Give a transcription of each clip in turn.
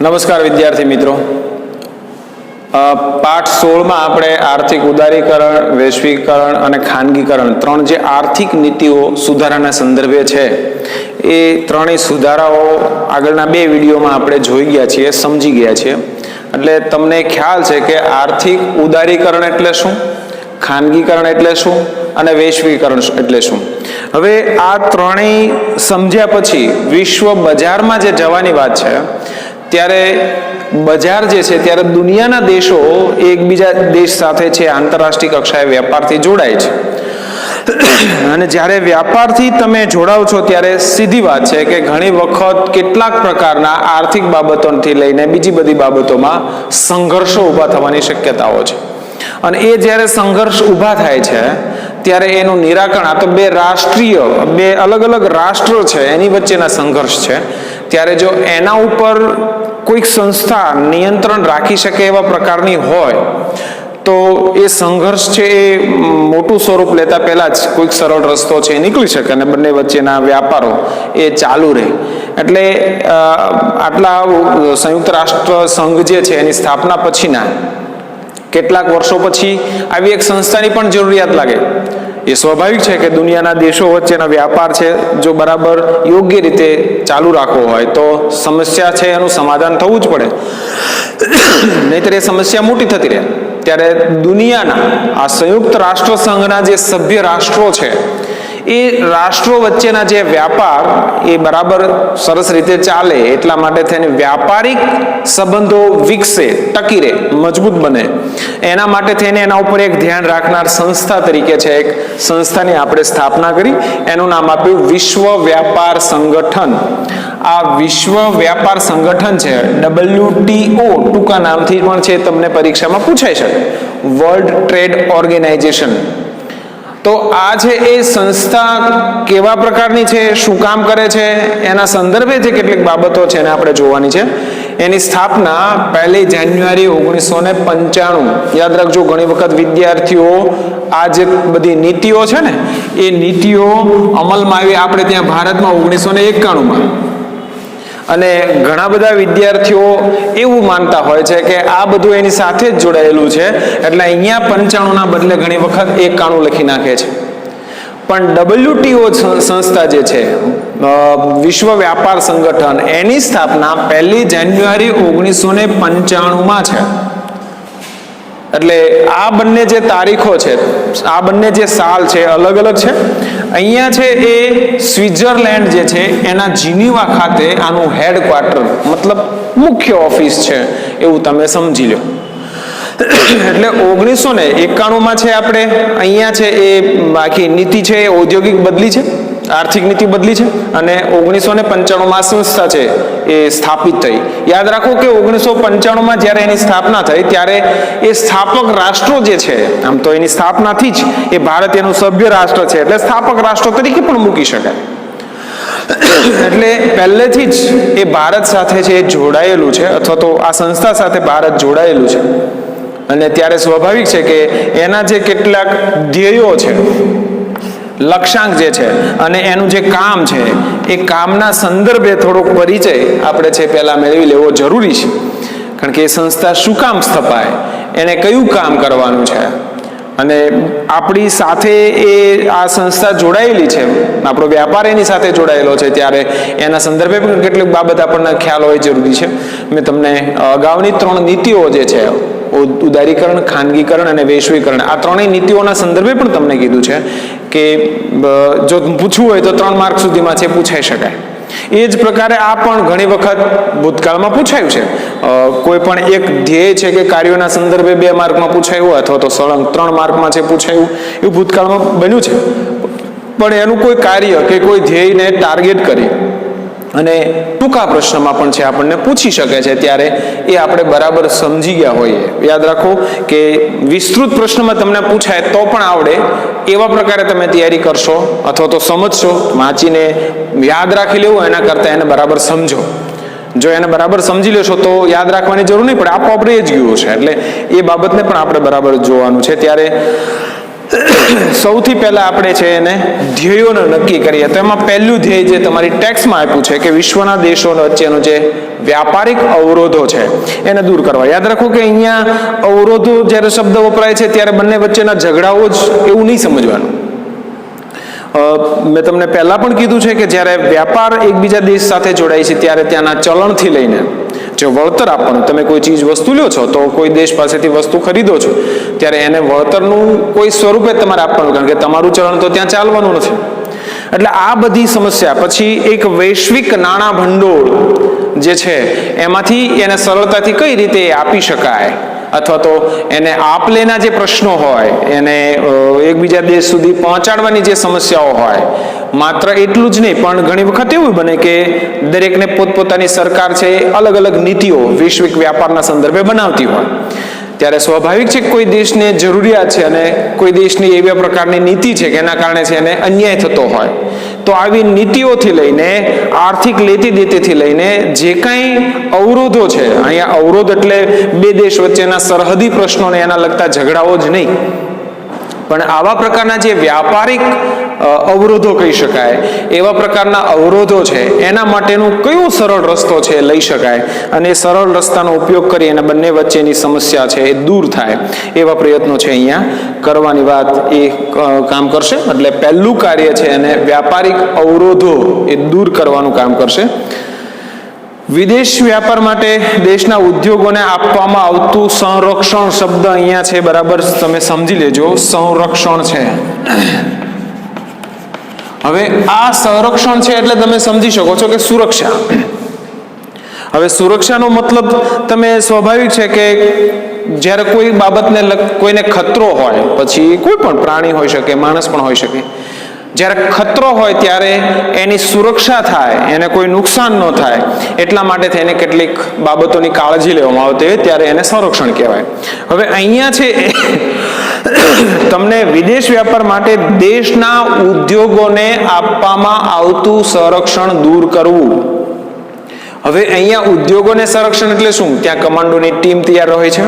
નમસ્કાર વિદ્યાર્થી મિત્રો, પાઠ 16માં આપણે આર્થિક ઉદારીકરણ, વૈશ્વિકરણ અને ખાનગીકરણ ત્રણ જે આર્થિક નીતિઓ સુધારાના સંદર્ભે છે એ ત્રણેય સુધારાઓ આગળના બે વિડીયોમાં આપણે જોઈ ગયા છીએ, સમજી ગયા છીએ. એટલે તમને ખ્યાલ છે કે આર્થિક ઉદારીકરણ એટલે શું, ખાનગીકરણ એટલે શું અને વૈશ્વિકરણ એટલે શું. હવે આ ત્રણેય સમજ્યા પછી વિશ્વ બજારમાં જે જવાની વાત છે ત્યારે બજાર જે છે ત્યારે દુનિયાના દેશો એકબીજા દેશ સાથે છે આંતરરાષ્ટ્રીય કક્ષાએ વેપારથી જોડાય છે. અને જ્યારે વ્યાપારથી તમે જોડાવ છો ત્યારે સીધી વાત છે કે ઘણી વખત કેટલાક પ્રકારના આર્થિક બાબતોથી લઈને બીજી બધી બાબતોમાં સંઘર્ષો ઊભા થવાની શક્યતાઓ છે. અને એ જ્યારે સંઘર્ષ ઊભા થાય છે ત્યારે એનું નિરાકરણ, આ તો બે અલગ અલગ રાષ્ટ્રો છે એની વચ્ચેના સંઘર્ષ છે, ત્યારે જો એના ઉપર કોઈક સંસ્થા નિયંત્રણ રાખી શકે એવા પ્રકારની હોય તો એ સંઘર્ષ છે એ મોટું સ્વરૂપ લેતા પહેલા જ કોઈક સરળ રસ્તો છે એ નીકળી શકે અને બંને વચ્ચેના વ્યાપારો એ ચાલુ રહે. એટલે આટલા સંયુક્ત રાષ્ટ્ર સંઘ જે છે એની સ્થાપના પછીના કેટલાક વર્ષો પછી આવી એક સંસ્થાની પણ જરૂરિયાત લાગે. એ સ્વાભાવિક છે કે દુનિયાના દેશો વચ્ચેના વ્યાપાર છે જો બરાબર યોગ્ય રીતે ચાલુ રાખવો હોય તો સમસ્યા છે એનું સમાધાન થવું જ પડે, નહીંતર એ સમસ્યા મોટી થતી રહે. ત્યારે દુનિયાના આ સંયુક્ત રાષ્ટ્ર સંઘના જે સભ્ય રાષ્ટ્રો છે એ રાષ્ટ્રો વચ્ચેના જે વ્યાપાર એ બરાબર સરસ રીતે ચાલે એટલા માટે થઈને વ્યાપારિક સંબંધો વિકસે, ટકી રહે, મજબૂત બને, એના માટે થઈને એના ઉપર એક ધ્યાન રાખનાર સંસ્થા તરીકે છે એક સંસ્થાની આપણે સ્થાપના કરી, એનું નામ આપ્યું વિશ્વ વ્યાપાર સંગઠન. આ વિશ્વ વ્યાપાર સંગઠન છે WTO ટૂંકા નામથી પણ છે, તમને પરીક્ષામાં પૂછાઈ શકે, વર્લ્ડ ટ્રેડ ઓર્ગેનાઇઝેશન. તો આ છે એ સંસ્થા કેવા પ્રકારની છે, શું કામ કરે છે, એના સંદર્ભે જે કેટલીક બાબતો છે એને આપણે જોવાની છે. એની સ્થાપના 1 જાન્યુઆરી 1995, યાદ રાખજો. ઘણી વખત વિદ્યાર્થીઓ આ જે બધી નીતિઓ છે ને એ નીતિઓ અમલમાં આવી આપણે ત્યાં ભારતમાં 1991માં, અને ઘણા બધા વિદ્યાર્થીઓ એવું માનતા હોય છે કે આ બધું એની સાથે જ જોડાયેલું છે એટલે અહીંયા 95ના બદલે ઘણી વખત 91 લખી નાખે છે. પણ WTO સંસ્થા જે છે વિશ્વ વ્યાપાર સંગઠન, એની સ્થાપના 1 જાન્યુઆરી 1995માં છે. એટલે આ બંને જે તારીખો છે, આ બંને જે સાલ છે અલગ અલગ છે. અહીંયા છે એ સ્વિટ્ઝરલેન્ડ જે છે એના જીનીવા ખાતે આનું હેડક્વાર્ટર, મતલબ મુખ્ય ઓફિસ છે એવું તમે સમજી લો. એટલે 1991માં છે આપણે અહીંયા છે એ બાકી નીતિ છે એ ઔદ્યોગિક બદલી છે, આર્થિક નીતિ બદલી છે, અને 1995માં સંસ્થા છે એ સ્થાપિત થઈ. યાદ રાખો કે 1995માં જ્યારે એની સ્થાપના થઈ ત્યારે એ સ્થાપક રાષ્ટ્રો જે છે, આમ તો એની સ્થાપનાથી જ એ ભારત એનું સભ્ય રાષ્ટ્ર છે એટલે સ્થાપક રાષ્ટ્ર તરીકે પણ મૂકી શકાય. એટલે પહેલેથી જ એ ભારત સાથે છે એ જોડાયેલું છે, અથવા તો આ સંસ્થા સાથે ભારત જોડાયેલું છે. અને ત્યારે સ્વાભાવિક છે કે એના જે કેટલાક ધ્યેયો છે, લક્ષ્યાંક જે છે અને એનું જે કામ છે એ કામના સંદર્ભે થોડોક પરિચય આપણે છે પહેલા મેળવી લેવો જરૂરી છે. કારણ કે એ સંસ્થા શું કામ સ્થપાય, એને કયું કામ કરવાનું છે, અને આપણી સાથે એ આ સંસ્થા જોડાયેલી છે, આપણો વ્યાપાર એની સાથે જોડાયેલો છે, ત્યારે એના સંદર્ભે પણ કેટલીક બાબત આપણને ખ્યાલ હોય જરૂરી છે. મેં તમને અગાઉની 3 નીતિઓ જે છે, ઉદારીકરણ, ખાનગીકરણ અને વૈશ્વિકરણ, આ ત્રણેય નીતિઓના સંદર્ભે પણ તમને કીધું છે કે જો પૂછવું હોય તો 3 માર્ક સુધીમાં છે પૂછાઈ શકાય. એ જ પ્રકારે આ પણ ઘણી વખત ભૂતકાળમાં પૂછાયું છે. કોઈ પણ એક ધ્યેય છે કે કાર્યોના સંદર્ભે 2 માર્કમાં પૂછાયું હોય અથવા તો સળંગ 3 માર્કમાં છે પૂછાયું, એવું ભૂતકાળમાં બન્યું છે. પણ એનું કોઈ કાર્ય કે કોઈ ધ્યેયને ટાર્ગેટ કરી અને ટૂંકા પ્રશ્નમાં પણ છે આપણને પૂછી શકે છે, ત્યારે એ આપણે બરાબર સમજી ગયા હોઈએ. યાદ રાખો કે વિસ્તૃત પ્રશ્નમાં તમને પૂછાય તો પણ આવડે એવા પ્રકારે તમે તૈયારી કરશો અથવા તો સમજશો. વાંચીને યાદ રાખી લેવું એના કરતાં એને બરાબર સમજો. જો એને બરાબર સમજી લેશો તો યાદ રાખવાની જરૂર નહીં પડે, આપોઆપ રહી જ ગયું છે. એટલે એ બાબતને પણ આપણે બરાબર જોવાનું છે. ત્યારે સૌથી પહેલા આપણે છે એને ધ્યેયોને નક્કી કરીએ. તો એમાં પહેલું ધ્યેય જે તમારી ટેક્સ્ટમાં આપ્યું છે કે વિશ્વના દેશો વચ્ચેનો જે વ્યાપારિક અવરોધો છે એને દૂર કરવા. યાદ રાખો કે અહીંયા અવરોધો જ્યારે શબ્દ વપરાય છે ત્યારે બંને વચ્ચેના ઝઘડાઓ જ એવું નહીં સમજવાનું. મેં તમને પહેલા પણ કીધું છે કે જ્યારે વ્યાપાર એકબીજા દેશ સાથે જોડાય છે ત્યારે ત્યાંના ચલણથી લઈને જો વળતર આપવાનું, તમે કોઈ ચીજ વસ્તુ લ્યો છો તો કોઈ દેશ પાસેથી વસ્તુ ખરીદો છો ત્યારે એને વળતરનું કોઈ સ્વરૂપે તમારે આપવાનું, કારણ કે તમારું ચલણ તો ત્યાં ચાલવાનું નથી. એટલે આ બધી સમસ્યા પછી એક વૈશ્વિક નાણાં ભંડોળ જે છે એમાંથી એને સરળતાથી કઈ રીતે આપી શકાય, અથવા તો એને આપ લેના જે પ્રશ્નો હોય એને એકબીજા દેશ સુધી પહોંચાડવાની જે સમસ્યાઓ હોય, માત્ર એટલું જ નહીં પણ ઘણી વખત એવું બને કે દરેકને પોતપોતાની સરકાર છે અલગ અલગ નીતિઓ વૈશ્વિક વ્યાપારના સંદર્ભે બનાવતી હોય, ત્યારે સ્વાભાવિક છે કે કોઈ દેશને જરૂરિયાત છે અને કોઈ દેશની એવી પ્રકારની નીતિ છે કે એના કારણે છે એને અન્યાય થતો હોય. તો આવી નીતિઓથી લઈને આર્થિક લેતી દેતીથી લઈને જે કાંઈ અવરોધો છે, અહીંયા અવરોધ એટલે બે દેશ વચ્ચેના સરહદી પ્રશ્નોને એના લગતા ઝઘડાઓ જ નહીં, પણ આવા પ્રકારના જે વ્યાપારિક અવરોધો કહી શકાય એવા પ્રકારના અવરોધો છે એના માટેનું કયો સરળ રસ્તો છે લઈ શકાય, અને એ સરળ રસ્તાનો ઉપયોગ કરી અને બંને વચ્ચેની સમસ્યા છે એ દૂર થાય એવા પ્રયત્નો છે અહીંયા કરવાની વાત એ કામ કરશે. એટલે પહેલું કાર્ય છે એને વ્યાપારિક અવરોધો એ દૂર કરવાનું કામ કરશે. વિદેશ વ્યાપાર માટે દેશના ઉદ્યોગોને આપવામાં આવતું સંરક્ષણ શબ્દ અહીંયા છે, બરાબર તમે સમજી લેજો. સંરક્ષણ છે. હવે આ સંરક્ષણ છે એટલે તમે સમજી શકો છો કે સુરક્ષા. હવે સુરક્ષાનો મતલબ તમે સ્વાભાવિક છે કે જ્યારે કોઈ બાબતને કોઈને ખતરો હોય, પછી કોઈ પણ પ્રાણી હોઈ શકે, માણસ પણ હોઈ શકે, જ્યારે ખતરો હોય ત્યારે એની સુરક્ષા થાય, એને કોઈ નુકસાન ન થાય એટલા માટે થઈને કેટલીક બાબતોની કાળજી લેવામાં આવતી હોય ત્યારે એને સંરક્ષણ કહેવાય. હવે અહીંયા છે તમને વિદેશ વ્યાપાર માટે દેશના ઉદ્યોગોને આપવામાં આવતું સંરક્ષણ દૂર કરવું. હવે અહીંયા ઉદ્યોગોને સંરક્ષણ એટલે શું? ત્યાં કમાન્ડોની ટીમ તૈયાર રહે છે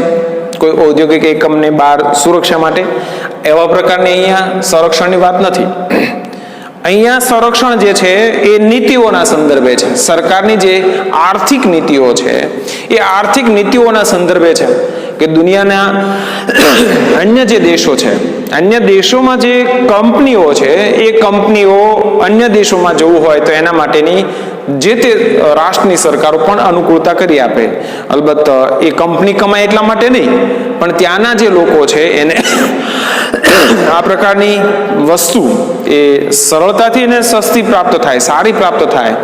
કોઈ ઔદ્યોગિક એકમને બહાર સુરક્ષા માટે, એવા પ્રકારની અહીંયા સંરક્ષણની વાત નથી. અહીંયા સંરક્ષણ જે છે એ નીતિઓના સંદર્ભે છે. સરકારની જે આર્થિક નીતિઓ છે એ આર્થિક નીતિઓના સંદર્ભે છે કે દુનિયાના અન્ય જે દેશો છે, અન્ય દેશોમાં જે કંપનીઓ છે એ કંપનીઓ અન્ય દેશોમાં જવું હોય તો એના માટેની જે તે રાષ્ટ્રની સરકારો પણ અનુકૂળતા કરી આપે. અલબત્ત એ કંપની કમાય એટલા માટે નહીં, પણ ત્યાંના જે લોકો છે એને આ પ્રકારની વસ્તુ એ સરળતાથી અને સસ્તી પ્રાપ્ત થાય, સારી પ્રાપ્ત થાય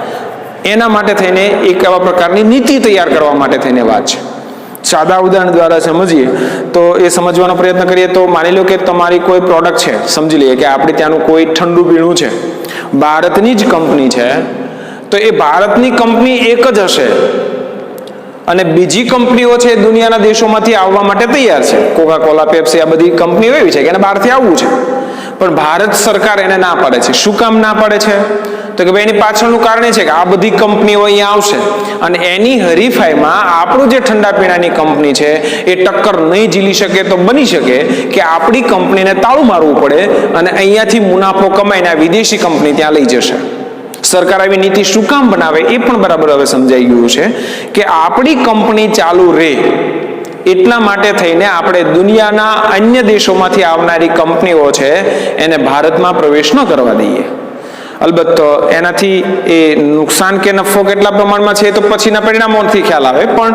એના માટે થઈને એક એવા પ્રકારની નીતિ તૈયાર કરવા માટે થઈને વાત છે. સાદા ઉદાહરણ દ્વારા સમજીએ તો એ સમજવાનો પ્રયત્ન કરીએ તો માની લો કે તમારી કોઈ પ્રોડક્ટ છે, સમજી લઈએ કે આપણે ત્યાંનું કોઈ ઠંડુ પીણું છે, ભારતની જ કંપની છે, તો એ ભારતની કંપની એક જ હશે અને બીજી કંપનીઓ છે દુનિયાના દેશોમાંથી આવવા માટે તૈયાર છે. કોકા કોલા, પેપ્સી, આ બધી કંપનીઓ એવી છે કે એને બહારથી આવવું છે, પણ ભારત સરકાર એને ના પાડે છે. શું કામ ના પાડે છે? તો કે ભાઈ એની પાછળનું કારણ એ છે કે આ બધી કંપનીઓ અહીંયા આવશે અને એની હરીફાઈમાં આપણું જે ઠંડા પીણાની કંપની છે એ ટક્કર નહીં ઝીલી શકે તો બની શકે કે આપણી કંપનીને તાળું મારવું પડે અને અહીંયાથી મુનાફો કમાઈને આ વિદેશી કંપની ત્યાં લઈ જશે. સરકાર આવી નીતિ શું કામ બનાવે એ પણ બરાબર હવે સમજાઈ ગયું છે કે આપણી કંપની ચાલુ રહે એટલા માટે થઈને આપણે દુનિયાના અન્ય દેશોમાંથી આવનારી કંપનીઓ છે એને ભારતમાં પ્રવેશ ન કરવા દઈએ. અલબત્ત એનાથી એ નુકસાન કે નફો કેટલા પ્રમાણમાં છે તો પછીના પરિણામોથી ખ્યાલ આવે, પણ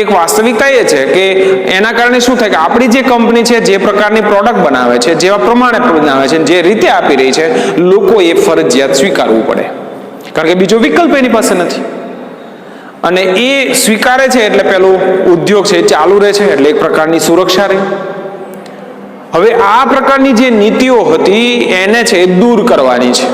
એક વાસ્તવિકતા એ છે કે એના કારણે શું થાય કે આપણી જે કંપની છે જે પ્રકારની પ્રોડક્ટ બનાવે છે, જેવા પ્રમાણે બનાવે છે, જે રીતે આપી રહી છે, લોકોએ ફરજિયાત સ્વીકારવું પડે, કારણ કે બીજો વિકલ્પ એની પાસે નથી. અને એ સ્વીકારે છે એટલે પેલું ઉદ્યોગ છે એ ચાલુ રહે છે, એટલે એક પ્રકારની સુરક્ષા રહે. હવે આ પ્રકારની જે નીતિઓ હતી એને છે એ દૂર કરવાની છે.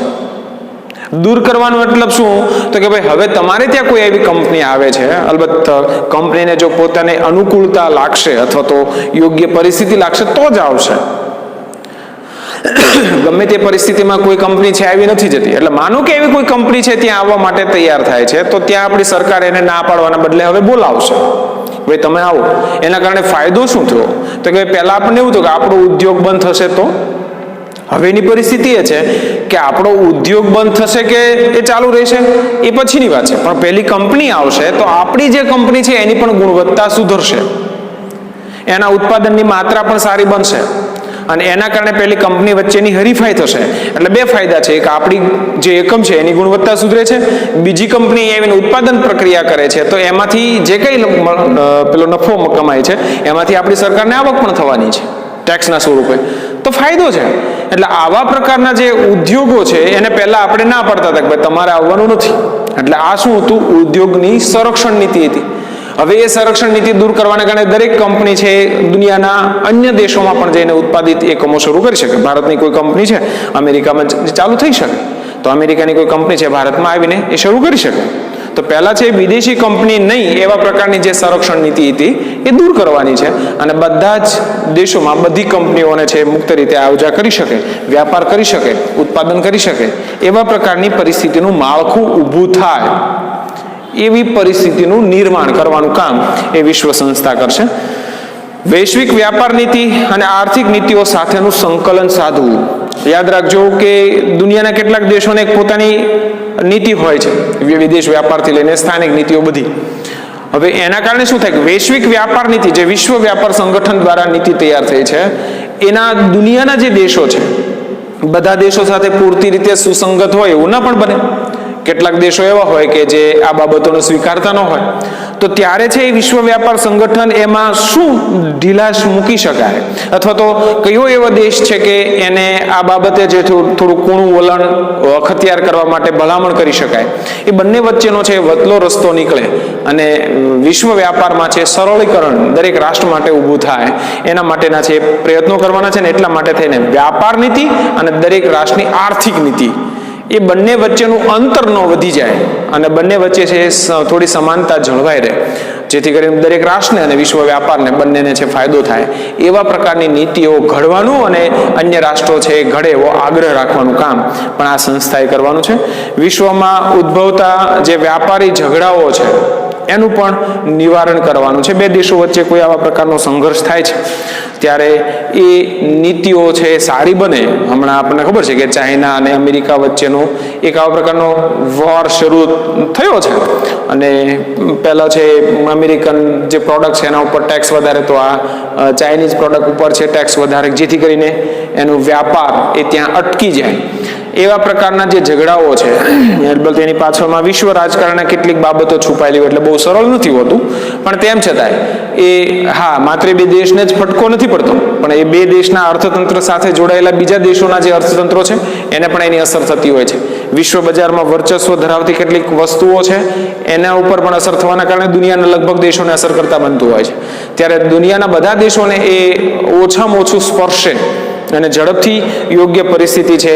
દૂર કરવાનો મતલબ શું? તો કે ભાઈ હવે તમારે ત્યાં કોઈ એવી કંપની આવે છે, અલબત્ત કંપનીને જો પોતાને અનુકૂળતા લાગશે અથવા તો યોગ્ય પરિસ્થિતિ લાગશે તો જ આવશે. ગમે તે પરિસ્થિતિમાં કોઈ કંપની છે આવી નથી જતી. એટલે માનો કે એવી કોઈ કંપની છે ત્યાં આવવા માટે તૈયાર થાય છે તો ત્યાં આપણી સરકાર એને ના પાડવાના બદલે હવે બોલાવશે, ભાઈ તમે આવો. એના કારણે ફાયદો શું થયો? તો કે પહેલા આપણને એવું થયું કે આપણો ઉદ્યોગ બંધ થશે તો હવેની પરિસ્થિતિ એ છે કે આપણો ઉદ્યોગ બંધ થશે કે એ ચાલુ રહેશે એ પછીની વાત છે, પણ પહેલી કંપની આવશે તો આપણી જે કંપની છે એની પણ ગુણવત્તા સુધરશે, એના ઉત્પાદનની માત્રા પણ સારી બનશે અને એના કારણે પહેલી કંપની વચ્ચેની હરીફાઈ થશે. એટલે બે ફાયદા છે, એક આપણી જે એકમ છે એની ગુણવત્તા સુધરે છે, બીજી કંપની આવીને ઉત્પાદન પ્રક્રિયા કરે છે તો એમાંથી જે કંઈ પેલો નફો કમાય છે એમાંથી આપણી સરકારને આવક પણ થવાની છે ટેક્સના સ્વરૂપે, તો ફાયદો છે. એટલે આવા પ્રકારના જે ઉદ્યોગો છે એને પહેલા આપણે ના પાડતા હતા કે ભાઈ તમારે આવવાનું નથી. એટલે આ શું હતું? ઉદ્યોગની સંરક્ષણ નીતિ હતી. હવે એ સંરક્ષણ નીતિ દૂર કરવાને કારણે દરેક કંપની છે દુનિયાના અન્ય દેશોમાં પણ જઈને ઉત્પાદિત એકમો શરૂ કરી શકે. ભારતની કોઈ કંપની છે અમેરિકામાં ચાલુ થઈ શકે, તો અમેરિકાની કોઈ કંપની છે ભારતમાં આવીને એ શરૂ કરી શકે. તો પહેલા છે વિદેશી કંપની નહીં એવા પ્રકારની જે સંરક્ષણ નીતિ હતી એ દૂર કરવાની છે અને બધા જ દેશોમાં બધી કંપનીઓને છે મુક્ત રીતે આવજા કરી શકે, વ્યાપાર કરી શકે, ઉત્પાદન કરી શકે એવા પ્રકારની પરિસ્થિતિનું માળખું ઊભું થાય એવી પરિસ્થિતિનું નિર્માણ કરવાનું કામ એ વિશ્વ સંસ્થા કરશે. વૈશ્વિક વ્યાપાર નીતિ અને આર્થિક નીતિઓ સાથેનું સંકલન સાધવું. યાદ રાખજો કે દુનિયાના કેટલાક દેશોને એક પોતાની નીતિ હોય છે, વિદેશ વ્યાપારથી લઈને સ્થાનિક નીતિઓ બધી. હવે એના કારણે શું થાય કે વૈશ્વિક વ્યાપાર નીતિ જે વિશ્વ વ્યાપાર સંગઠન દ્વારા નીતિ તૈયાર થઈ છે એના દુનિયાના જે દેશો છે બધા દેશો સાથે પૂરતી રીતે સુસંગત હોય એવું ના પણ બને. કેટલાક દેશો એવા હોય કે જે આ બાબતોને સ્વીકારતા ન હોય, તો ત્યારે છે એ વિશ્વ વ્યાપાર સંગઠન એમાં શું ઢીલાશ મૂકી શકાય અથવા તો કયો એવો દેશ છે કે એને આ બાબતે જે થોડું કૂણું વલણ અખત્યાર કરવા માટે ભલામણ કરી શકાય, એ બંને વચ્ચેનો છે વતલો રસ્તો નીકળે અને વિશ્વ વ્યાપારમાં છે સરળીકરણ દરેક રાષ્ટ્ર માટે ઊભું થાય એના માટેના છે પ્રયત્નો કરવાના છે ને એટલા માટે થઈને વ્યાપાર નીતિ અને દરેક રાષ્ટ્રની આર્થિક નીતિ એ બંને વચ્ચેનું અંતર ન વધી જાય અને બંને વચ્ચે છે થોડી સમાનતા જળવાઈ રહે, જેથી કરીને દરેક રાષ્ટ્રને અને વિશ્વ વ્યાપારને બંનેને છે ફાયદો થાય એવા પ્રકારની નીતિઓ ઘડવાનું અને અન્ય રાષ્ટ્રો છે એ ઘડે એવો આગ્રહ રાખવાનું કામ પણ આ સંસ્થાએ કરવાનું છે. વિશ્વમાં ઉદ્ભવતા જે વ્યાપારી ઝઘડાઓ છે એનું પણ નિવારણ કરવાનું છે. બે દેશો વચ્ચે કોઈ આવા પ્રકારનો સંઘર્ષ થાય છે ત્યારે એ નીતિઓ છે સારી બને. હમણાં આપણને ખબર છે કે ચાઇના અને અમેરિકા વચ્ચેનો એક આવા પ્રકારનો વોર શરૂ થયો છે અને પહેલા છે અમેરિકન જે પ્રોડક્ટ છે એના ઉપર ટેક્સ વધારે, તો આ ચાઇનીઝ પ્રોડક્ટ ઉપર છે ટેક્સ વધારે, જેથી કરીને એનો વ્યાપાર એ ત્યાં અટકી જાય. એવા પ્રકારના જે ઝઘડાઓ છે એની પાછળમાં વિશ્વ રાજકારણના કેટલીક બાબતો છુપાયેલી હોય એટલે બહુ સરળ નથી હોતું, પણ તેમ છતાંય એ હા માત્ર બે દેશને જ ફટકો નથી પડતો પણ એ બે દેશના અર્થતંત્ર સાથે જોડાયેલા બીજા દેશોના જે અર્થતંત્રો છે એને પણ એની અસર થતી હોય છે. વિશ્વ બજારમાં વર્ચસ્વ ધરાવતી કેટલીક વસ્તુઓ છે એના ઉપર પણ અસર થવાના કારણે દુનિયાના લગભગ દેશોને અસર કરતા બનતું હોય છે. ત્યારે દુનિયાના બધા દેશોને એ ઓછામાં ઓછું સ્પર્શે અને ઝડપથી યોગ્ય પરિસ્થિતિ છે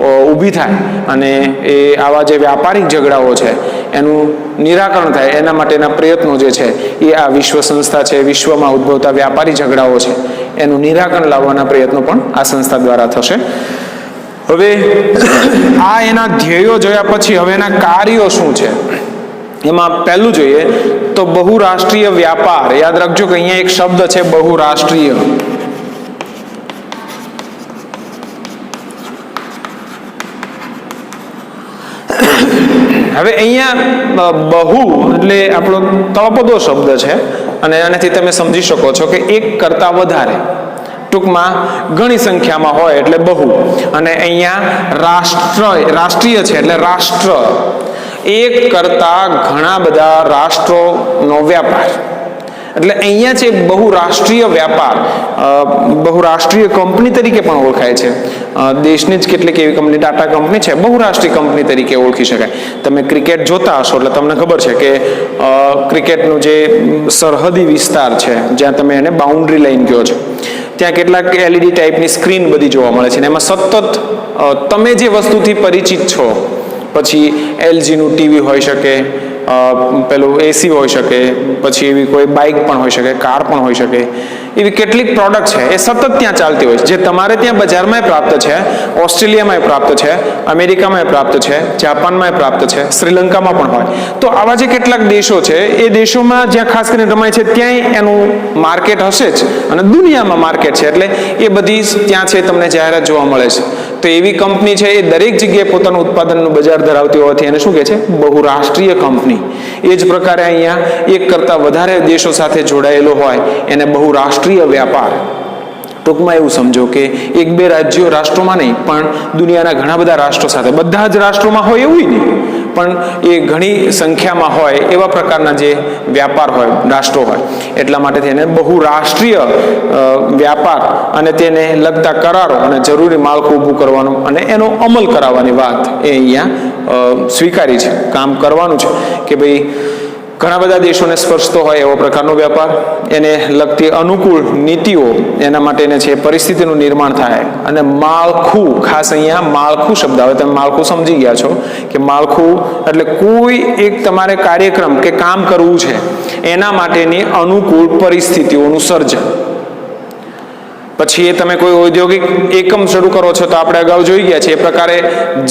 ઊભી થાય અને એ આવા જે વ્યાપારિક ઝઘડાઓ છે એનું નિરાકરણ થાય એના માટેના પ્રયત્નો જે છે એ આ વિશ્વ સંસ્થા છે, વિશ્વમાં ઉદ્ભવતા વ્યાપારી ઝઘડાઓ છે એનું નિરાકરણ લાવવાના પ્રયત્નો પણ આ સંસ્થા દ્વારા થશે. હવે આ એના ધ્યેયો જોયા પછી હવે એના કાર્યો શું છે એમાં પહેલું જોઈએ તો બહુરાષ્ટ્રીય વ્યાપાર. યાદ રાખજો કે અહીંયા એક શબ્દ છે બહુરાષ્ટ્રીય. હવે અહીંયા બહુ એટલે આપણો તળપદો શબ્દ છે અને આનાથી તમે સમજી શકો છો કે એક કરતા વધારે, ટૂંકમાં ઘણી સંખ્યામાં હોય એટલે બહુ. અને અહીંયા રાષ્ટ્રીય છે એટલે રાષ્ટ્ર, એક કરતા ઘણા બધા રાષ્ટ્રોનો વ્યાપાર. એટલે અહીંયા છે બહુરાષ્ટ્રીય વ્યાપાર, બહુરાષ્ટ્રીય કંપની તરીકે પણ ઓળખાય છે. દેશની જ કેટલીક એવી કંપની, ટાટા કંપની છે, બહુરાષ્ટ્રીય કંપની તરીકે ઓળખી શકાય. તમે ક્રિકેટ જોતા હશો એટલે તમને ખબર છે કે ક્રિકેટનું જે સરહદી વિસ્તાર છે જ્યાં તમે એને બાઉન્ડ્રી લાઈન કહો છો ત્યાં કેટલાક LED ટાઈપની સ્ક્રીન બધી જોવા મળે છે અને એમાં સતત તમે જે વસ્તુથી પરિચિત છો, પછી LGનું ટીવી હોઈ શકે, પેલું એસી હોઈ શકે, પછી એવી કોઈ બાઇક પણ હોઈ શકે, કાર પણ હોઈ શકે, એવી કેટલીક પ્રોડક્ટ છે એ સતત ત્યાં ચાલતી હોય છે, જે તમારે ત્યાં બજારમાં પ્રાપ્ત છે, ઓસ્ટ્રેલિયામાં પ્રાપ્ત છે, અમેરિકામાં પ્રાપ્ત છે, જાપાનમાં પ્રાપ્ત છે, શ્રીલંકામાં પણ હોય. તો આવા જે કેટલાક દેશો છે એ દેશોમાં જ્યાં ખાસ કરીને રમાય છે ત્યાંય એનું માર્કેટ હશે જ, અને દુનિયામાં માર્કેટ છે, એટલે એ બધી ત્યાં છે તમને જાહેરાત જોવા મળે છે. તો એવી કંપની છે એ દરેક જગ્યાએ પોતાનું ઉત્પાદનનું બજાર ધરાવતી હોવાથી એને શું કહે છે? બહુરાષ્ટ્રીય કંપની. એ જ પ્રકારે અહીંયા એક કરતાં વધારે દેશો સાથે જોડાયેલો હોય એને બહુરાષ્ટ્રીય વ્યાપાર. ટૂંકમાં એવું સમજો કે એક બે રાજ્યો રાષ્ટ્રોમાં નહીં, પણ દુનિયાના ઘણા બધા રાષ્ટ્રો સાથે, બધા જ રાષ્ટ્રોમાં હોય એવું નહીં, પણ એ ઘણી સંખ્યામાં હોય એવા પ્રકારના જે વ્યાપાર હોય, રાષ્ટ્રો હોય, એટલા માટે તેને બહુરાષ્ટ્રીય વ્યાપાર અને તેને લગતા કરારો અને જરૂરી માળખું ઊભું કરવાનું અને એનો અમલ કરાવવાની વાત એ અહીંયા સ્વીકારી છે, કામ કરવાનું છે કે ભાઈ ઘણા બધા દેશોને સ્પર્શતો હોય એવો પ્રકારનો વ્યાપાર, એને લગતી અનુકૂળ નીતિઓ, એના માટેને છે પરિસ્થિતિનું નિર્માણ થાય, અને માળખું, ખાસ અહીંયા માળખું શબ્દ આવે, તમે માળખું સમજી ગયા છો કે માળખું એટલે કોઈ એક તમારે કાર્યક્રમ કે કામ કરવું છે એના માટેની અનુકૂળ પરિસ્થિતિઓનું સર્જન. પછી એ તમે કોઈ ઔદ્યોગિક એકમ શરૂ કરો છો તો આપણે અગાઉ જોઈ ગયા છે એ પ્રકારે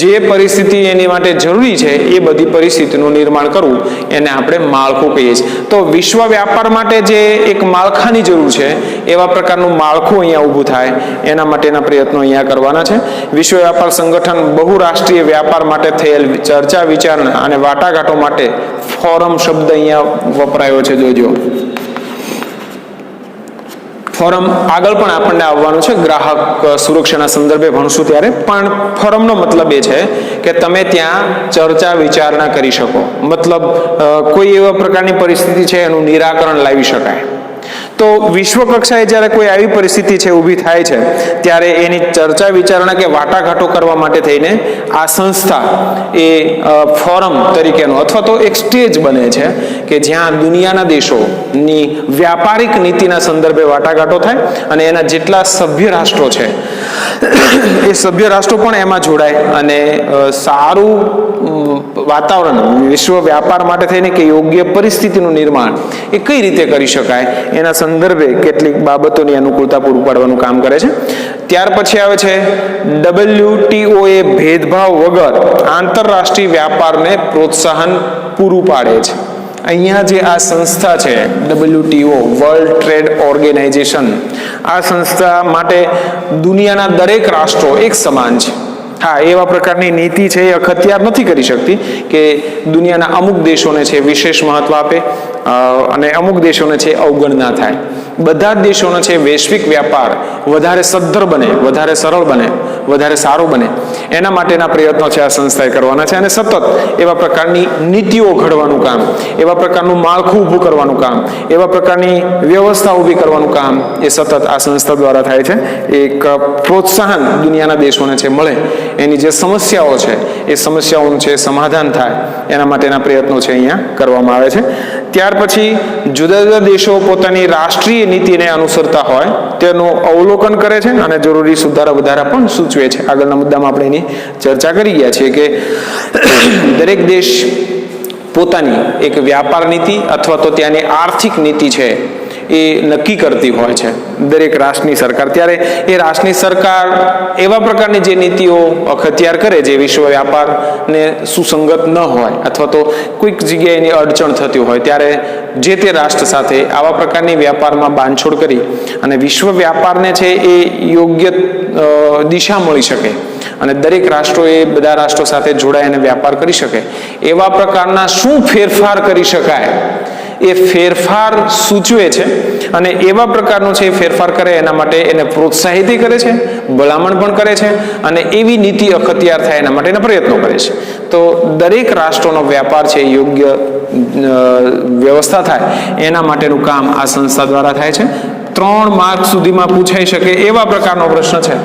જે પરિસ્થિતિ એની માટે જરૂરી છે એ બધી પરિસ્થિતિનું નિર્માણ કરવું એને આપણે માળખું કહીએ છીએ. તો વિશ્વ વ્યાપાર માટે જે એક માળખાની જરૂર છે એવા પ્રકારનું માળખું અહીંયા ઊભું થાય એના માટેના પ્રયત્નો અહીંયા કરવાના છે. વિશ્વ વ્યાપાર સંગઠન બહુરાષ્ટ્રીય વ્યાપાર માટે થયેલ ચર્ચા વિચારણા અને વાટાઘાટો માટે ફોરમ શબ્દ અહીંયા વપરાયો છે, જોજો. ફોરમ આગળ પણ આપણને આવવાનું છે, ગ્રાહક સુરક્ષાના સંદર્ભે ભણશું ત્યારે, પણ ફોરમનો મતલબ એ છે કે તમે ત્યાં ચર્ચા વિચારણા કરી શકો, મતલબ કોઈ એવા પ્રકારની પરિસ્થિતિ છે એનું નિરાકરણ લાવી શકાય. તો વિશ્વ કક્ષાએ જ્યારે કોઈ આવી પરિસ્થિતિ છે ઊભી થાય છે ત્યારે એની ચર્ચા વિચારણા કે વાટાઘાટો કરવા માટે થઈને આ સંસ્થા એ ફોરમ તરીકેનો અથવા તો એક સ્ટેજ બને છે કે જ્યાં દુનિયાના દેશોની વ્યાપારિક નીતિના સંદર્ભે વાટાઘાટો થાય અને એના જેટલા સભ્ય રાષ્ટ્રો છે એ સભ્ય રાષ્ટ્રો પણ એમાં જોડાય અને સારું વાતાવરણ વિશ્વ વ્યાપાર માટે થઈને કે યોગ્ય પરિસ્થિતિનું નિર્માણ એ કઈ રીતે કરી શકાય એના સંદર્ભે કેટલીક બાબતોની અનુકૂળતા પૂરું પાડવાનું કામ કરે છે. ત્યાર પછી આવે છે WTO એ ભેદભાવ વગર આંતરરાષ્ટ્રીય વ્યાપારને પ્રોત્સાહન પૂરું પાડે છે. અહીંયા જે આ સંસ્થા છે WTO, વર્લ્ડ ટ્રેડ ઓર્ગેનાઇઝેશન, આ સંસ્થા માટે દુનિયાના દરેક રાષ્ટ્રો એક સમાન છે. હા, એવા પ્રકારની નીતિ છે એ અખત્યાર નથી કરી શકતી કે દુનિયાના અમુક દેશોને છે વિશેષ મહત્વ આપે અને અમુક દેશોને છે અવગણના થાય. બધા જ દેશોનો છે વૈશ્વિક વ્યાપાર વધારે સદ્ધર બને, વધારે સરળ બને, વધારે સારું બને, એના માટેના પ્રયત્નો છે આ સંસ્થાએ કરવાના છે. અને સતત એવા પ્રકારની નીતિઓ ઘડવાનું કામ, એવા પ્રકારનું માળખું ઊભું કરવાનું કામ, એવા પ્રકારની વ્યવસ્થા ઊભી કરવાનું કામ એ સતત આ સંસ્થા દ્વારા થાય છે. એક પ્રોત્સાહન દુનિયાના દેશોને છે મળે, એની જે સમસ્યાઓ છે એ સમસ્યાઓનું છે સમાધાન થાય એના માટેના પ્રયત્નો છે અહીંયા કરવામાં આવે છે. ત્યાર પછી જુદા જુદા દેશો પોતાની રાષ્ટ્રીય નીતિને અનુસરતા હોય તેનું અવલોકન કરે છે અને જરૂરી સુધારા વધારા પણ સૂચવે છે. આગળના મુદ્દામાં આપણે એની ચર્ચા કરી ગયા છીએ કે દરેક દેશ પોતાની એક વ્યાપાર નીતિ અથવા તો ત્યાંની આર્થિક નીતિ છે એ નક્કી કરતી હોય છે દરેક રાષ્ટ્રની સરકાર. ત્યારે એ રાષ્ટ્રની સરકાર એવા પ્રકારની જે નીતિઓ અખત્યાર કરે જે વિશ્વ વ્યાપારને સુસંગત ન હોય અથવા તો કોઈક જગ્યાએ એની અડચણ થતી હોય ત્યારે જે તે રાષ્ટ્ર સાથે આવા પ્રકારની વ્યાપારમાં બાંધછોડ કરી અને વિશ્વ વ્યાપારને છે એ યોગ્ય દિશા મળી શકે અને દરેક રાષ્ટ્રો એ બધા રાષ્ટ્રો સાથે જોડાય અને વ્યાપાર કરી શકે એવા પ્રકારના શું ફેરફાર કરી શકાય એ ફેરફાર સૂચવે છે. અને એવા પ્રકારનું છે ફેરફાર કરે એના માટે એને પ્રોત્સાહિત કરે છે, ભલામણ પણ કરે છે અને એવી નીતિ અખત્યાર થાય એના માટેના પ્રયત્નો કરે છે. તો દરેક રાષ્ટ્રોનો વ્યાપાર છે યોગ્ય વ્યવસ્થા થાય એના માટેનું કામ આ સંસ્થા દ્વારા થાય છે. 3 માર્ક સુધીમાં પૂછાઈ શકે એવા પ્રકારનો પ્રશ્ન છે.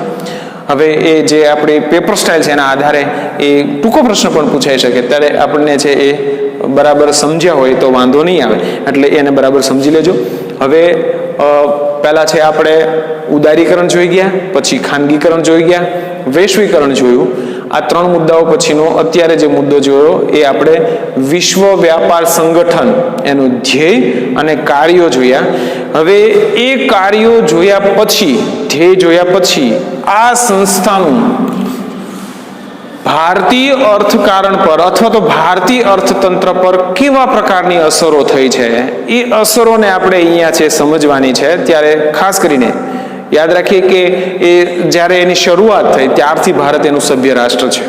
હવે એ જે આપણી પેપર સ્ટાઇલ છે એના આધારે એ ટૂંકો પ્રશ્ન પણ પૂછાઈ શકે, ત્યારે આપણને છે એ બરાબર સમજ્યા હોય તો વાંધો નહીં આવે, એટલે એને બરાબર સમજી લેજો. હવે પહેલા છે આપણે ઉદારીકરણ જોઈ ગયા, પછી ખાનગીકરણ જોઈ ગયા, વૈશ્વિકરણ જોયું, આ 3 મુદ્દાઓ પછીનો અત્યારે જે મુદ્દો જોયો એ આપણે વિશ્વ વ્યાપાર સંગઠન એનું ધ્યેય અને કાર્યો જોયા. હવે એ કાર્યો જોયા પછી, ધ્યેય જોયા પછી આ સંસ્થાનું ભારતીય અર્થકારણ પર અથવા તો ભારતીય અર્થતંત્ર પર કેવા પ્રકારની અસરો થઈ છે એ અસરોને આપણે અહીંયા છે સમજવાની છે. ત્યારે ખાસ કરીને યાદ રાખીએ કે એ જ્યારે એની શરૂઆત થઈ ત્યારથી ભારત એનું સભ્ય રાષ્ટ્ર છે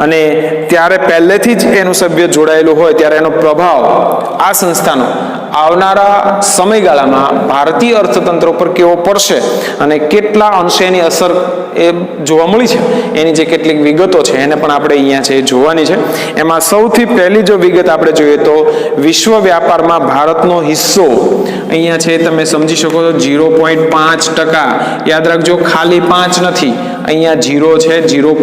અને ત્યારે પહેલેથી જ એનું સભ્ય જોડાયેલું હોય ત્યારે એનો પ્રભાવ આ સંસ્થાનો આવનારા સમયગાળામાં ભારતીય અર્થતંત્ર પર કેવો પડશે અને કેટલા અંશે એની અસર એ જોવા મળી છે એની જે કેટલીક વિગતો છે એને પણ આપણે અહીંયા છે જોવાની છે. એમાં સૌથી પહેલી જો વિગત આપણે જોઈએ તો વિશ્વ વ્યાપારમાં ભારતનો હિસ્સો અહીંયા છે તમે સમજી શકો છો 0.5%. યાદ રાખજો, ખાલી 5 નથી, અહીંયા 0 છે, 0.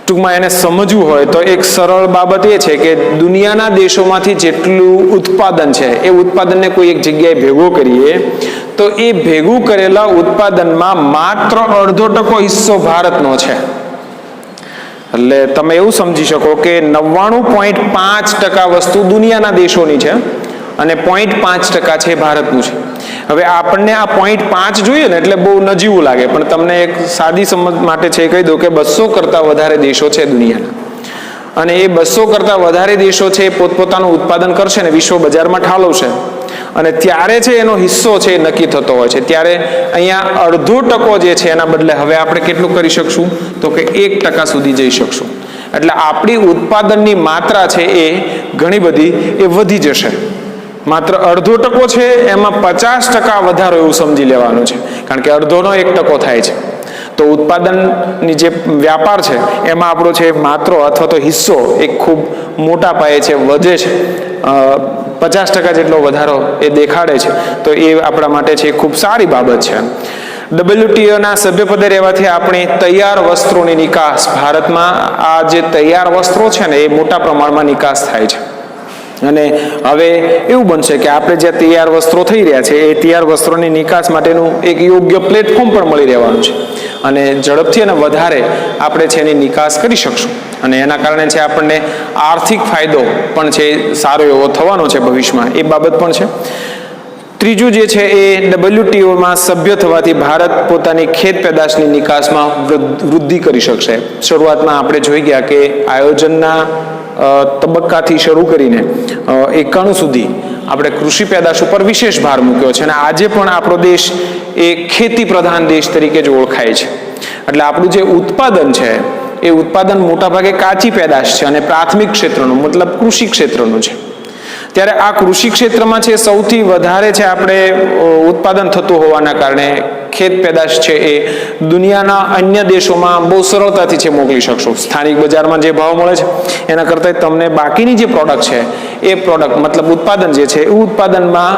ટૂંકમાં એને સમજવું હોય તો એક સરળ બાબત એ છે કે દુનિયાના દેશોમાંથી જેટલું ઉત્પાદન છે એ ઉત્પાદનને કોઈ એક જગ્યાએ ભેગો કરીએ તો એ ભેગું કરેલા ઉત્પાદનમાં માત્ર 0.5% હિસ્સો ભારતનો છે. એટલે તમે એવું સમજી શકો કે 99.5% વસ્તુ દુનિયાના દેશોની છે અને 0.5% છે ભારતનું છે. હવે આપણને આ 0.5 જોઈએ ને એટલે બહુ નજીવું લાગે, પણ તમને એક સાદી સમજ માટે છે કહી દઉં કે 200 કરતાં વધારે દેશો છે દુનિયાના અને એ 200 કરતાં વધારે દેશો છે પોતપોતાનું ઉત્પાદન કરશે ને વિશ્વ બજારમાં ઠાલવશે અને ત્યારે છે એનો હિસ્સો છે એ નક્કી થતો હોય છે. ત્યારે અહીંયા 0.5% જે છે એના બદલે હવે આપણે કેટલું કરી શકશું તો કે 1% સુધી જઈ શકશું. એટલે આપણી ઉત્પાદનની માત્રા છે એ ઘણી બધી એ વધી જશે. માત્ર 0.5% છે એમાં 50% વધારો એવું સમજી લેવાનું છે, કારણ કે 1/2 થાય છે. તો ઉત્પાદનની જે વ્યાપાર છે એમાં આપણો છે માત્ર અથવા તો હિસ્સો એક ખૂબ મોટા પાયે છે વધે છે, 50% જેટલો વધારો એ દેખાડે છે. તો એ આપણા માટે છે ખૂબ સારી બાબત છે. WTOના સભ્યપદે રહેવાથી આપણી તૈયાર વસ્ત્રોની નિકાસ, ભારતમાં આ જે તૈયાર વસ્ત્રો છે ને એ મોટા પ્રમાણમાં નિકાસ થાય છે અને હવે એવું બનશે કે આપણે જે તૈયાર વસ્ત્રો થઈ રહ્યા છે એ તૈયાર વસ્ત્રોની નિકાસ માટેનું એક યોગ્ય પ્લેટફોર્મ પણ મળી રહેવાનું છે અને ઝડપથી અને વધારે આપણે છે એની નિકાસ કરી શકશું અને એના કારણે છે આપણને આર્થિક ફાયદો પણ છે સારો એવો થવાનો છે ભવિષ્યમાં. એ બાબત પણ છે. ત્રીજું જે છે એ WTOમાં સભ્ય થવાથી ભારત પોતાની ખેત પેદાશની નિકાસમાં વૃદ્ધિ કરી શકશે. શરૂઆતમાં આપણે જોઈ ગયા કે આયોજનના તબક્કાથી શરૂ કરીને 91 સુધી આપણે કૃષિ પેદાશ ઉપર વિશેષ ભાર મૂક્યો છે અને આજે પણ આપણો દેશ એ ખેતી પ્રધાન દેશ તરીકે જ ઓળખાય છે. એટલે આપણું જે ઉત્પાદન છે એ ઉત્પાદન મોટાભાગે કાચી પેદાશ છે અને પ્રાથમિક ક્ષેત્રનું મતલબ કૃષિ ક્ષેત્રનું છે. ત્યારે આ કૃષિ ક્ષેત્રમાં છે સૌથી વધારે છે આપણે ઉત્પાદન થતું હોવાના કારણે ખેત પેદાશ છે એ દુનિયાના અન્ય દેશોમાં બહુ સરળતાથી છે મોકલી શકશો. સ્થાનિક બજારમાં જે ભાવ મળે છે એના કરતાં તમને બાકીની જે પ્રોડક્ટ છે એ પ્રોડક્ટ મતલબ ઉત્પાદન જે છે એ ઉત્પાદનમાં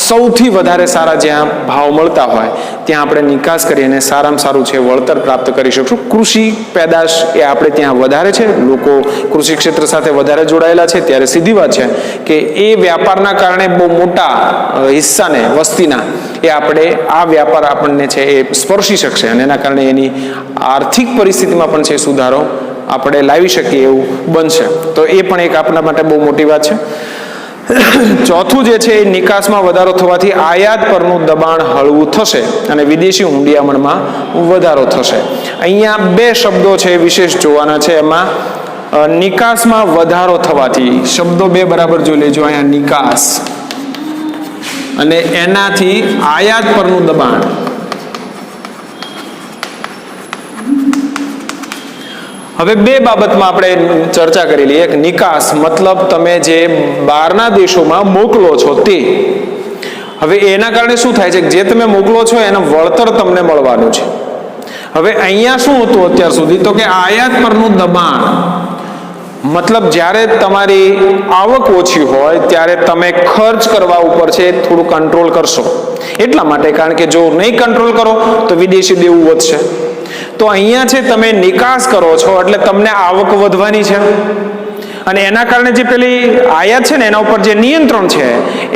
સૌથી વધારે સારા જ્યાં ભાવ મળતા હોય ત્યાં આપણે નિકાસ કરીને સારામાં સારું છે વળતર પ્રાપ્ત કરી શકશું. કૃષિ પેદાશ એ આપણે ત્યાં વધારે છે, લોકો કૃષિ ક્ષેત્ર સાથે વધારે જોડાયેલા છે. ત્યારે સીધી વાત છે કે એ વ્યાપારના કારણે બહુ મોટા હિસ્સાને વસ્તીના એ આપણે આ વ્યાપાર આપણને છે એ સ્પર્શી શકશે અને એના કારણે એની આર્થિક પરિસ્થિતિમાં પણ છે સુધારો આપણે લાવી શકીએ એવું બનશે. તો એ પણ એક આપણા માટે બહુ મોટી વાત છે. ચોથું જે છે એ નિકાસમાં વધારો થવાથી આયાત પરનું દબાણ હળવું થશે અને વિદેશી હુંડિયામણમાં વધારો થશે. અહીંયા 2 શબ્દો છે વિશેષ જોવાના છે. એમાં નિકાસમાં વધારો થવાથી શબ્દો 2 બરાબર જોઈ લેજો. અહીંયા નિકાસ અને એનાથી આયાત પરનું દબાણ. હવે 2 બાબતમાં આપણે ચર્ચા કરી લઈએ. એક નિકાસ મતલબ તમે જે બહારના દેશોમાં મોકલો છો તે. હવે એના કારણે શું થાય છે કે જે તમે મોકલો છો એનું વળતર તમને મળવાનું છે. હવે અહીંયા શું હતું અત્યાર સુધી તો કે આયાત પરનું દબાણ મતલબ જ્યારે તમારી આવક ઓછી હોય ત્યારે તમે ખર્ચ કરવા ઉપર છે થોડું કંટ્રોલ કરશો. એટલા માટે કારણ કે જો નહીં કંટ્રોલ કરો તો વિદેશી દેવું વધશે. તો અહીંયા છે તમે નિકાસ કરો છો એટલે તમને આવક વધવાની છે અને એના કારણે જે પેલી આયાત છે ને એના ઉપર જે નિયંત્રણ છે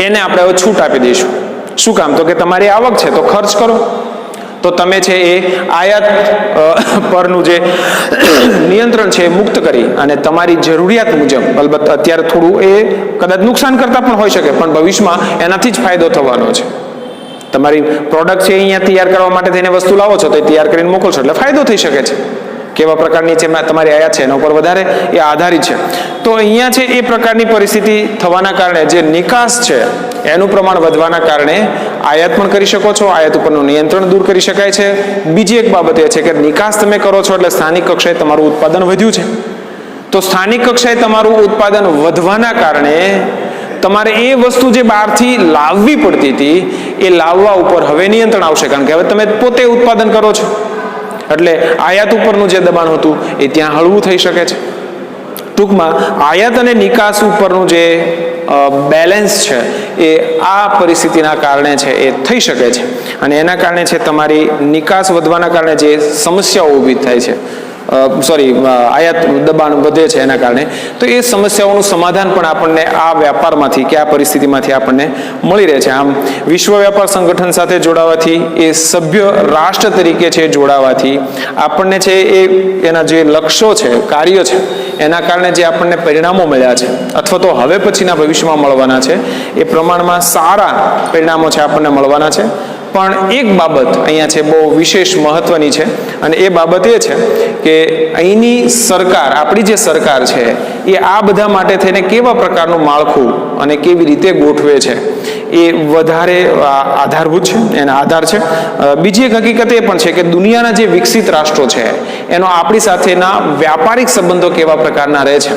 એને આપણે હવે છૂટ આપી દઈશું. શું કામ? તો કે તમારી આવક છે તો ખર્ચ કરો. તો તમે છે એ આયાત પરનું જે નિયંત્રણ છે એ મુક્ત કરી અને તમારી જરૂરિયાત મુજબ, અલબત્ત અત્યારે થોડું એ કદાચ નુકસાન કરતા પણ હોઈ શકે, પણ ભવિષ્યમાં એનાથી જ ફાયદો થવાનો છે. તમારી પ્રોડક્ટ છે અહીંયા તૈયાર કરવા માટે થઈને વસ્તુ લાવો છો તો એ તૈયાર કરીને મોકલશો એટલે ફાયદો થઈ શકે છે. કેવા પ્રકારની છે તમારી આયાત છે એના ઉપર વધારે એ આધારિત છે. તો અહીંયા છે એ પ્રકારની પરિસ્થિતિ થવાના કારણે જે નિકાસ છે એનું પ્રમાણ વધવાના કારણે આયાત પણ કરી શકો છો, આયાત ઉપરનું નિયંત્રણ દૂર કરી શકાય છે. બીજી એક બાબત એ છે કે નિકાસ તમે કરો છો એટલે સ્થાનિક કક્ષાએ તમારું ઉત્પાદન વધ્યું છે. તો સ્થાનિક કક્ષાએ તમારું ઉત્પાદન વધવાના કારણે તમારે એ વસ્તુ જે બહારથી લાવવી પડતી હતી એ લાવવા ઉપર હવે નિયંત્રણ આવશે, કારણ કે હવે તમે પોતે ઉત્પાદન કરો છો એટલે આયાત ઉપરનું જે દબાણ હતું એ ત્યાં હળવું થઈ શકે છે. ટૂંકમાં આયાત અને નિકાસ ઉપરનું જે બેલેન્સ છે એ આ પરિસ્થિતિના કારણે છે એ થઈ શકે છે, અને એના કારણે છે તમારી નિકાસ વધવાના કારણે જે સમસ્યાઓ ઊભી થાય છે, આયાત દબાણ વધે છે એના કારણે, તો એ સમસ્યાઓનું સમાધાન પણ આપણને આ વ્યાપારમાંથી કે આ પરિસ્થિતિમાંથી આપણને મળી રહે છે. આમ વિશ્વ વ્યાપાર સંગઠન સાથે જોડાવાથી, એ સભ્ય રાષ્ટ્ર તરીકે છે જોડાવાથી આપણને છે એ એના જે લક્ષ્યો છે, કાર્ય છે, એના કારણે જે આપણને પરિણામો મળ્યા છે અથવા તો હવે પછીના ભવિષ્યમાં મળવાના છે એ પ્રમાણમાં સારા પરિણામો છે આપણને મળવાના છે. પણ એક બાબત અહીંયા છે બહુ વિશેષ મહત્વની છે, અને એ બાબત એ છે કે અહીંની સરકાર, આપણી જે સરકાર છે એ આ બધા માટે થઈને કેવા પ્રકારનું માળખું અને કેવી રીતે ગોઠવે છે એ વધારે આધારભૂત છે, એના આધાર છે. બીજી એક હકીકત એ પણ છે કે દુનિયાના જે વિકસિત રાષ્ટ્રો છે એનો આપણી સાથેના વ્યાપારિક સંબંધો કેવા પ્રકારના રહે છે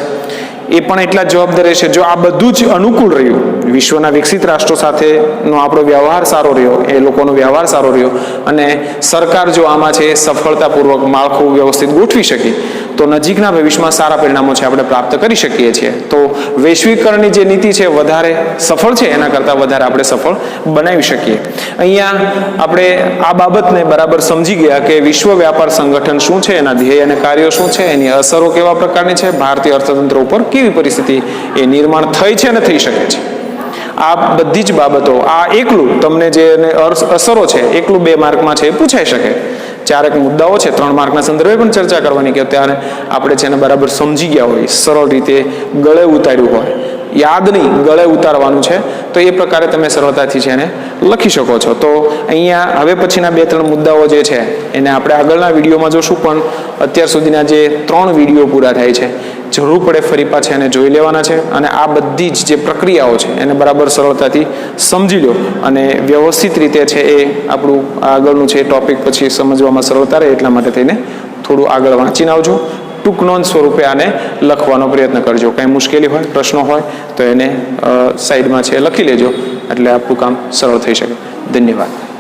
એ પણ એટલા જવાબદાર રહેશે. જો આ બધું જ અનુકૂળ રહ્યું, વિશ્વના વિકસિત રાષ્ટ્રો સાથેનો આપણો વ્યવહાર સારો રહ્યો, એ લોકોનો વ્યવહાર સારો રહ્યો, અને સરકાર જો આમાં છે સફળતાપૂર્વક માળખું વ્યવસ્થિત ગોઠવી શકી તો નજીકના ભવિષ્યમાં સારા પરિણામો છે આપણે પ્રાપ્ત કરી શકીએ છીએ. તો વૈશ્વિકરણની જે નીતિ છે વધારે સફળ છે એના કરતાં વધારે આપણે સફળ બનાવી શકીએ. અહીંયા આપણે આ બાબતને બરાબર સમજી ગયા કે વિશ્વ વ્યાપાર સંગઠન શું છે, એના ધ્યેય અને કાર્યો શું છે, એની અસરો કેવા પ્રકારની છે, ભારતીય અર્થતંત્ર ઉપર કેવી પરિસ્થિતિ એ નિર્માણ થઈ છે અને થઈ શકે છે. આ બધી જ બાબતો, આ એકલું તમને જે અસરો છે એકલું 2 માર્કમાં છે એ પૂછાઈ શકે. 4 મુદ્દાઓ છે 3 માર્કના સંદર્ભે પણ ચર્ચા કરવાની કે ત્યારે આપણે છે એને બરાબર સમજી ગયા હોય, સરળ રીતે ગળે ઉતાર્યું હોય, યાદ નહીં ગળે ઉતારવાનું છે, તો એ પ્રકારે તમે સરળતાથી છે એને લખી શકો છો. તો અહીંયા હવે પછીના 2-3 મુદ્દાઓ જે છે એને આપણે આગળના વિડીયોમાં જોશું, પણ અત્યાર સુધીના જે 3 વિડીયો પૂરા થાય છે જરૂર પડે ફરી પાછા એને જોઈ લેવાના છે, અને આ બધી જ જે પ્રક્રિયાઓ છે એને બરાબર સરળતાથી સમજી લો અને વ્યવસ્થિત રીતે છે એ આપણું આગળનું છે ટોપિક પછી સમજવામાં સરળતા રહે એટલા માટે થઈને થોડું આગળ વાંચીને આવજો. ટૂંક નોંધ સ્વરૂપે આને લખવાનો પ્રયત્ન કરજો. કાંઈ મુશ્કેલી હોય, પ્રશ્નો હોય તો એને સાઈડમાં છે લખી લેજો, એટલે આપણું કામ સરળ થઈ શકે. ધન્યવાદ.